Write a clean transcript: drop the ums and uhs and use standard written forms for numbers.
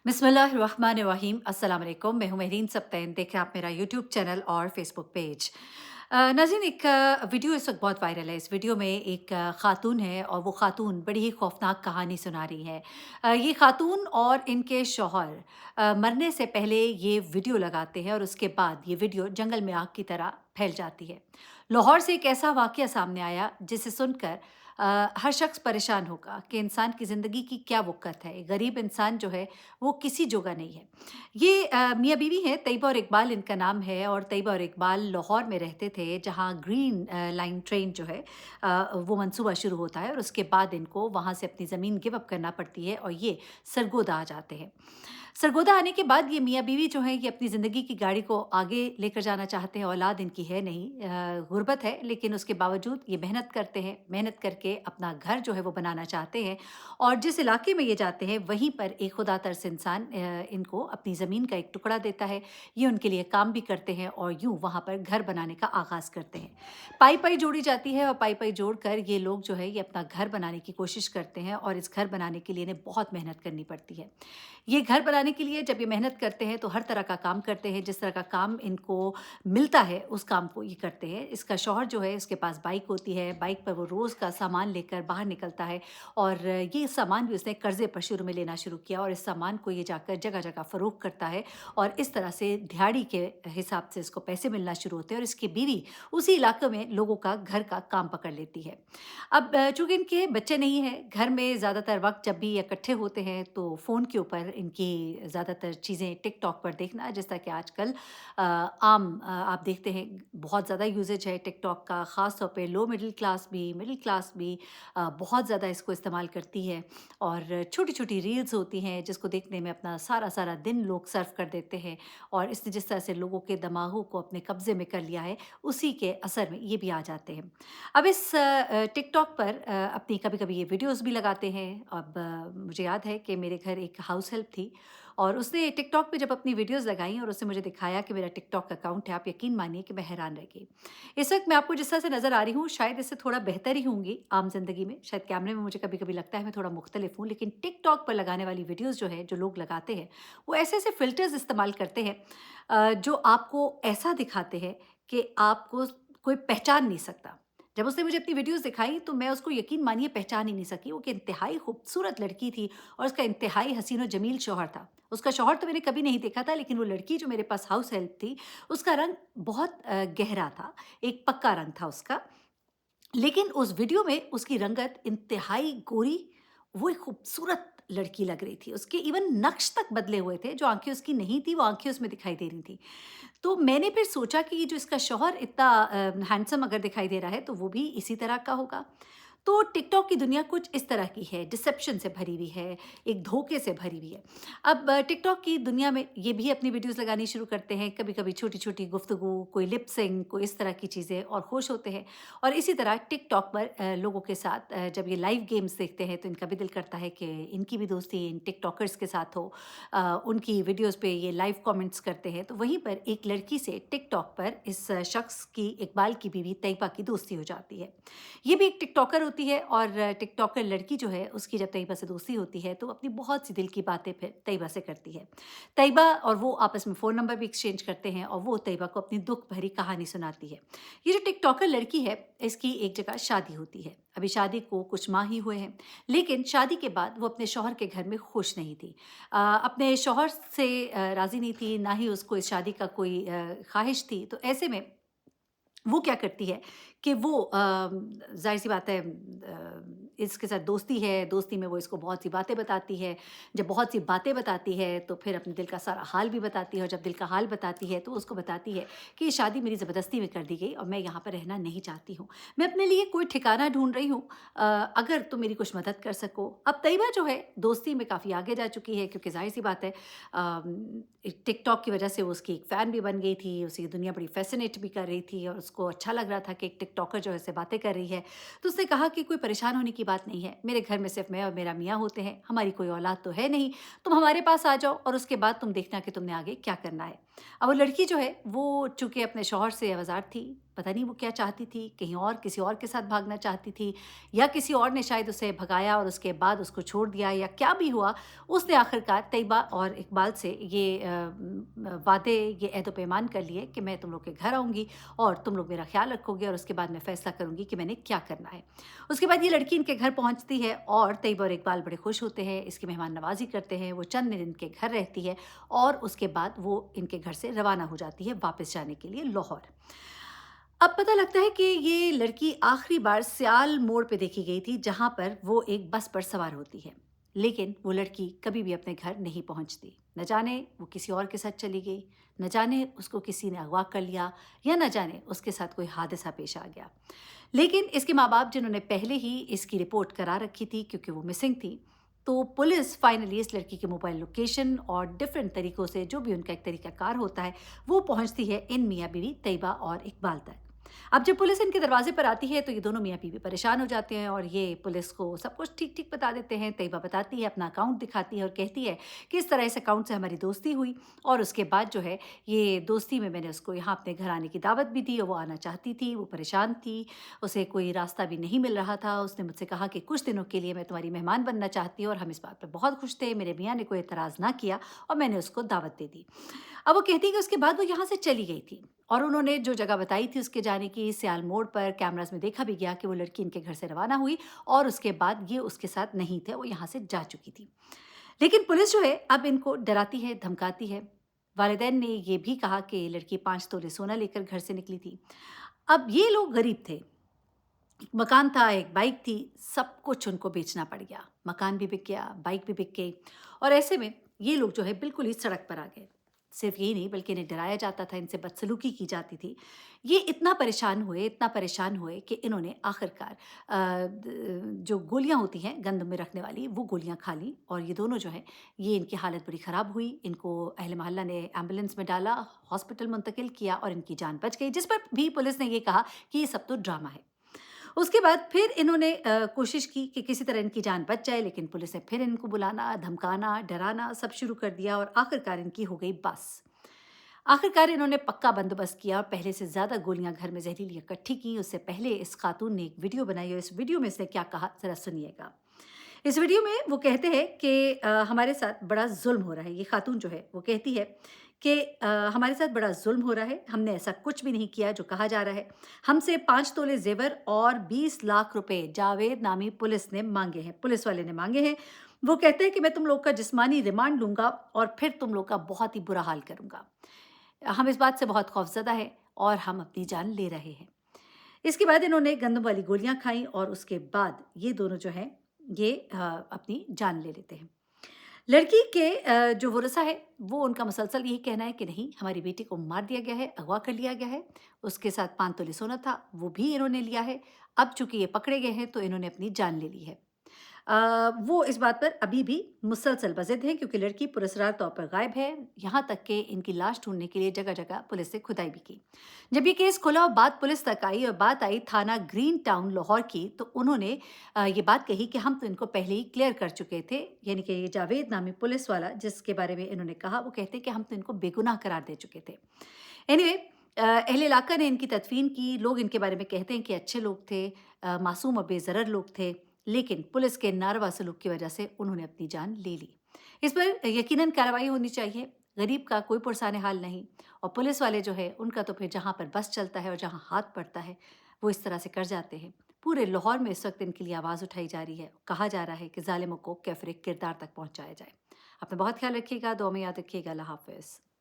बिस्मिल्लाहिर्रहमानिर्रहीम अस्सलाम वालेकुम। मैं हूं मेहरीन सब्तैन। देख रहे हैं आप मेरा यूट्यूब चैनल और फेसबुक पेज। नाज़रीन, एक वीडियो इस वक्त बहुत वायरल है। इस वीडियो में एक ख़ातून है और वो ख़ातून बड़ी ही खौफनाक कहानी सुना रही है। ये ख़ातून और इनके शौहर मरने से पहले ये वीडियो लगाते हैं और उसके बाद ये वीडियो जंगल में आग की तरह फैल जाती है। लाहौर से एक ऐसा वाक़या सामने आया जिसे सुनकर हर शख्स परेशान होगा कि इंसान की ज़िंदगी की क्या वक़्त है। गरीब इंसान जो है वो किसी जोगा नहीं है। ये मियाँ बीवी हैं, तैयबा और इकबाल इनका नाम है और तैयबा और इकबाल लाहौर में रहते थे, जहाँ ग्रीन लाइन ट्रेन जो है वो मंसूबा शुरू होता है और उसके बाद इनको वहाँ से अपनी ज़मीन गिव अप करना पड़ती है और ये सरगोदा आ जाते हैं। सरगोदा आने के बाद ये मियाँ बीवी जो हैं ये अपनी ज़िंदगी की गाड़ी को आगे लेकर जाना चाहते हैं। औलाद इनकी है नहीं, गुर्बत है, लेकिन उसके बावजूद ये मेहनत करते हैं। मेहनत करके अपना घर जो है वो बनाना चाहते हैं और जिस इलाके में ये जाते हैं वहीं पर एक खुदा तर्स इंसान इनको अपनी ज़मीन का एक टुकड़ा देता है। ये उनके लिए काम भी करते हैं और यूँ वहाँ पर घर बनाने का आगाज़ करते हैं। पाई-पाई जोड़ी जाती है और पाई-पाई जोड़कर ये लोग जो है ये अपना घर बनाने की कोशिश करते हैं और इस घर बनाने के लिए इन्हें बहुत मेहनत करनी पड़ती है। ये घर बनाने के लिए जब ये मेहनत करते हैं तो हर तरह का काम करते हैं, जिस तरह का काम इनको मिलता है उस काम को ये करते हैं। इसका शौहर जो है उसके पास बाइक होती है, बाइक पर वो रोज़ का सामान लेकर बाहर निकलता है और ये सामान भी उसने कर्ज़े पर शुरू में लेना शुरू किया और इस सामान को ये जाकर जगह-जगह फ़रोख्त करता है और इस तरह से दिहाड़ी के हिसाब से इसको पैसे मिलना शुरू होते हैं और इसकी बीवी उसी इलाके में लोगों का घर का काम पकड़ लेती है। अब चूँकि इनके बच्चे नहीं हैं, घर में ज़्यादातर वक़्त जब भी ये इकट्ठे होते हैं तो फ़ोन के ऊपर इनकी ज़्यादातर चीज़ें टिकटॉक पर देखना, जिस तरह कि आजकल आप देखते हैं बहुत ज़्यादा यूसेज है टिकटॉक का, ख़ास तौर पे लो मिडल क्लास भी बहुत ज़्यादा इसको इस्तेमाल करती है और छोटी-छोटी रील्स होती हैं जिसको देखने में अपना सारा-सारा दिन लोग सर्फ कर देते हैं और इसने जिस तरह से लोगों के दिमागों को अपने कब्ज़े में कर लिया है, उसी के असर में ये भी आ जाते हैं। अब इस टिकटॉक पर अपनी कभी-कभी ये वीडियोज़ भी लगाते हैं। अब मुझे याद है कि मेरे घर एक हाउस हेल्प थी और उसने टिकटॉक पे जब अपनी वीडियोज़ लगाई और उसने मुझे दिखाया कि मेरा टिकटॉक अकाउंट है, आप यकीन मानिए कि मैं हैरान रह गई। इस वक़्त मैं आपको जिस तरह से नज़र आ रही हूँ, शायद इससे थोड़ा बेहतर ही होंगी आम ज़िंदगी में। शायद कैमरे में मुझे कभी-कभी लगता है मैं थोड़ा मुख्तलिफ हूँ, लेकिन टिकटॉक पर लगाने वाली वीडियोज़ जो है, जो लोग लगाते हैं, वो ऐसे-ऐसे फ़िल्टर्स इस्तेमाल करते हैं जो आपको ऐसा दिखाते हैं कि आपको कोई पहचान नहीं सकता। जब उसने मुझे अपनी वीडियोज़ दिखाई तो मैं उसको यकीन मानिए पहचान ही नहीं सकी। वो कि इंतहाई खूबसूरत लड़की थी और उसका इंतहाई हसीन और जमील शौहर था। उसका शौहर तो मैंने कभी नहीं देखा था, लेकिन वो लड़की जो मेरे पास हाउस हेल्प थी, उसका रंग बहुत गहरा था, एक पक्का रंग था उसका। लेकिन उस वीडियो में उसकी रंगत इंतहाई गोरी, वो एक खूबसूरत लड़की लग रही थी। उसके इवन नक्श तक बदले हुए थे, जो आँखें उसकी नहीं थी, वो आँखें उसमें दिखाई दे रही थी। तो मैंने फिर सोचा कि ये जो इसका शौहर इतना हैंडसम अगर दिखाई दे रहा है, तो वो भी इसी तरह का होगा। तो टिकटॉक की दुनिया कुछ इस तरह की है, डिसेप्शन से भरी हुई है, एक धोखे से भरी हुई है। अब टिकटॉक की दुनिया में ये भी अपनी वीडियोज़ लगानी शुरू करते हैं, कभी-कभी छोटी-छोटी गुफ्तगू, कोई लिप सिंक, कोई इस तरह की चीज़ें और खुश होते हैं। और इसी तरह टिकटॉक पर लोगों के साथ जब ये लाइव गेम्स देखते हैं, तो इनका भी दिल करता है कि इनकी भी दोस्ती इन टिकटॉकर्स के साथ हो। उनकी वीडियोज़ पे ये लाइव कमेंट्स करते हैं। तो वहीं पर एक लड़की से टिकटॉक पर इस शख्स की, इकबाल की बीवी तैयबा की दोस्ती हो जाती है। ये भी एक टिकटॉकर होती है और टिकटॉकर लड़की जो है उसकी जब तैयबा से दोस्ती होती है तो अपनी बहुत सी दिल की बातें फिर तैयबा से करती है। तैयबा और वो आपस में फ़ोन नंबर भी एक्सचेंज करते हैं और वो तैयबा को अपनी दुःख भरी कहानी सुनाती है। ये जो टिकटॉकर लड़की है, इसकी एक जगह शादी होती है। अभी शादी को कुछ माह ही हुए हैं, लेकिन शादी के बाद वो अपने शौहर के घर में खुश नहीं थी। अपने शौहर से राज़ी नहीं थी, ना ही उसको इस शादी का कोई ख़्वाहिश थी। तो ऐसे में वो क्या करती है कि वो ज़ाहिर-सी बात है, इसके साथ दोस्ती है, दोस्ती में वो इसको बहुत सी बातें बताती है। जब बहुत सी बातें बताती है, तो फिर अपने दिल का सारा हाल भी बताती है और जब दिल का हाल बताती है, तो उसको बताती है कि ये शादी मेरी ज़बरदस्ती में कर दी गई और मैं यहाँ पर रहना नहीं चाहती हूँ। मैं अपने लिए कोई ठिकाना ढूँढ रही हूँ, अगर तुम मेरी कुछ मदद कर सको। अब तैयबा जो है, दोस्ती में काफ़ी आगे जा चुकी है क्योंकि ज़ाहिर-सी बात है, टिकटॉक की वजह से वो उसकी एक फ़ैन भी बन गई थी, उसे दुनिया बड़ी फ़ैसिनेट भी कर रही थी और उसको अच्छा लग रहा था कि एक टिकटॉकर जो है उससे बातें कर रही है। तो उसने कहा कि कोई परेशान होने की बात नहीं है, मेरे घर में सिर्फ़ मैं और मेरा मियाँ होते हैं, हमारी कोई औलाद तो है नहीं, तुम हमारे पास आ जाओ और उसके बाद तुम देखना कि तुमने आगे क्या करना है। अब वो लड़की जो है वो चूँकि अपने शौहर से आज़ाद थी, पता नहीं वो क्या चाहती थी, कहीं और किसी और के साथ भागना चाहती थी या किसी और ने शायद उसे भगाया और उसके बाद उसको छोड़ दिया या क्या भी हुआ, उसने आखिरकार तैयबा और इकबाल से ये वादे, ये अहद व पैमान कर लिए कि मैं तुम लोग के घर आऊँगी और तुम लोग मेरा ख़्याल रखोगे और उसके बाद मैं फ़ैसला करूँगी कि मैंने क्या करना है। उसके बाद ये लड़की इनके घर पहुँचती है और तैयबा और इकबाल बड़े खुश होते हैं, इसकी मेहमान नवाज़ी करते हैं, वो चंद दिन इनके घर रहती है और उसके बाद वो इनके घर से रवाना हो जाती है वापस जाने के लिए लाहौर। अब पता लगता है कि ये लड़की आखिरी बार सियाल मोड़ पे देखी गई थी, जहाँ पर वो एक बस पर सवार होती है। लेकिन वो लड़की कभी भी अपने घर नहीं पहुँचती। न जाने वो किसी और के साथ चली गई, न जाने उसको किसी ने अगवा कर लिया या न जाने उसके साथ कोई हादसा पेश आ गया। लेकिन इसके माँ-बाप जिन्होंने पहले ही इसकी रिपोर्ट करा रखी थी क्योंकि वो मिसिंग थी, तो पुलिस फाइनली इस लड़की के मोबाइल लोकेशन और डिफरेंट तरीकों से जो भी उनका एक तरीकाकार होता है, वो पहुँचती है इन मियाँ-बीवी तैयबा और इकबाल तक। अब जब पुलिस इनके दरवाजे पर आती है तो ये दोनों मियाँ-बीवी परेशान हो जाते हैं और ये पुलिस को सब कुछ ठीक-ठीक बता देते हैं। तैयबा बताती है, अपना अकाउंट दिखाती है और कहती है कि इस तरह इस अकाउंट से हमारी दोस्ती हुई और उसके बाद जो है ये दोस्ती में मैंने उसको यहाँ अपने घर आने की दावत भी दी और वो आना चाहती थी, वो परेशान थी, उसे कोई रास्ता भी नहीं मिल रहा था। उसने मुझसे कहा कि कुछ दिनों के लिए मैं तुम्हारी मेहमान बनना चाहती हूँ और हम इस बात पे बहुत खुश थे। मेरे मियाँ ने कोई एतराज़ ना किया और मैंने उसको दावत दे दी। अब वो कहती है कि उसके बाद वो यहाँ से चली गई थी और उन्होंने जो जगह बताई थी उसके जाने की, सियाल मोड़ पर कैमरास में देखा भी गया कि वो लड़की इनके घर से रवाना हुई और उसके बाद ये उसके साथ नहीं थे, वो यहाँ से जा चुकी थी। लेकिन पुलिस जो है अब इनको डराती है, धमकाती है। वालिदैन ने ये भी कहा कि ये लड़की 5 तोले सोना लेकर घर से निकली थी। अब ये लोग गरीब थे, एक मकान था, एक बाइक थी, सब कुछ उनको बेचना पड़ गया। मकान भी बिक गया, बाइक भी बिक गई और ऐसे में ये लोग जो है बिल्कुल ही सड़क पर आ गए। सिर्फ यही नहीं बल्कि इन्हें डराया जाता था, इनसे बदसलूकी की जाती थी। ये इतना परेशान हुए कि इन्होंने आखिरकार जो गोलियाँ होती हैं गंद में रखने वाली, वो गोलियाँ खा लीं और ये दोनों जो हैं, ये इनकी हालत बड़ी ख़राब हुई। इनको अहले मोहल्ला ने एम्बुलेंस में डाला, हॉस्पिटल मुंतकिल किया और इनकी जान बच गई, जिस पर भी पुलिस ने ये कहा कि ये सब तो ड्रामा है। उसके बाद फिर इन्होंने कोशिश की कि किसी तरह इनकी जान बच जाए, लेकिन पुलिस ने फिर इनको बुलाना, धमकाना, डराना सब शुरू कर दिया और आखिरकार इनकी हो गई बस। आखिरकार इन्होंने पक्का बंदोबस्त किया और पहले से ज़्यादा गोलियां घर में जहरीली इकट्ठी की। उससे पहले इस खातून ने एक वीडियो बनाई और इस वीडियो में इसने क्या कहा, ज़रा सुनिएगा। इस वीडियो में वो कहते हैं कि हमारे साथ बड़ा ज़ुल्म हो रहा है। ये खातून जो है वो कहती है कि हमारे साथ बड़ा ज़ुल्म हो रहा है, हमने ऐसा कुछ भी नहीं किया जो कहा जा रहा है। हमसे 5 तोले ज़ेवर और 20 लाख रुपए जावेद नामी पुलिस ने माँगे हैं, पुलिस वाले ने माँगे हैं। वो कहते हैं कि मैं तुम लोग का जिस्मानी रिमांड लूँगा और फिर तुम लोग का बहुत ही बुरा हाल करूँगा। हम इस बात से बहुत खौफ़ज़दा हैं और हम अपनी जान ले रहे हैं। इसके बाद इन्होंने गंदम वाली गोलियाँ खाई और उसके बाद ये दोनों जो हैं ये अपनी जान ले लेते हैं। लड़की के जो वरसा है वो उनका मुसलसल यही कहना है कि नहीं, हमारी बेटी को मार दिया गया है, अगवा कर लिया गया है। उसके साथ 5 तोले सोना था, वो भी इन्होंने लिया है। अब चूँकि ये पकड़े गए हैं तो इन्होंने अपनी जान ले ली है। वो इस बात पर अभी भी मुसलसल बज़िद हैं क्योंकि लड़की पुरस्रार तौर पर गायब है। यहाँ तक कि इनकी लाश ढूँढने के लिए जगह-जगह पुलिस ने खुदाई भी की। जब ये केस खुला और बात पुलिस तक आई और बात आई थाना ग्रीन टाउन लाहौर की, तो उन्होंने ये बात कही कि हम तो इनको पहले ही क्लियर कर चुके थे। यानी कि ये जावेद नामी पुलिस वाला जिसके बारे में इन्होंने कहा, वो कहते हैं कि हम तो इनको बेगुनाह करार दे चुके थे। एनीवे अहले इलाका ने इनकी तदफ़ीन की। लोग इनके बारे में कहते हैं कि अच्छे लोग थे, मासूम और बेज़रर लोग थे, लेकिन पुलिस के नारवा सलूक की वजह से उन्होंने अपनी जान ले ली। इस पर यकीनन कार्रवाई होनी चाहिए। गरीब का कोई पुरसाने हाल नहीं और पुलिस वाले जो है उनका तो फिर जहाँ पर बस चलता है और जहाँ हाथ पड़ता है, वो इस तरह से कर जाते हैं। पूरे लाहौर में इस वक़्त इनके लिए आवाज़ उठाई जा रही है। कहा जा रहा है कि ज़ालिमों को कैफ़रे किरदार तक पहुँचाया जाए। अपना बहुत ख़्याल रखिएगा, दुआ में याद रखिएगा। अल्लाह हाफ़िज़।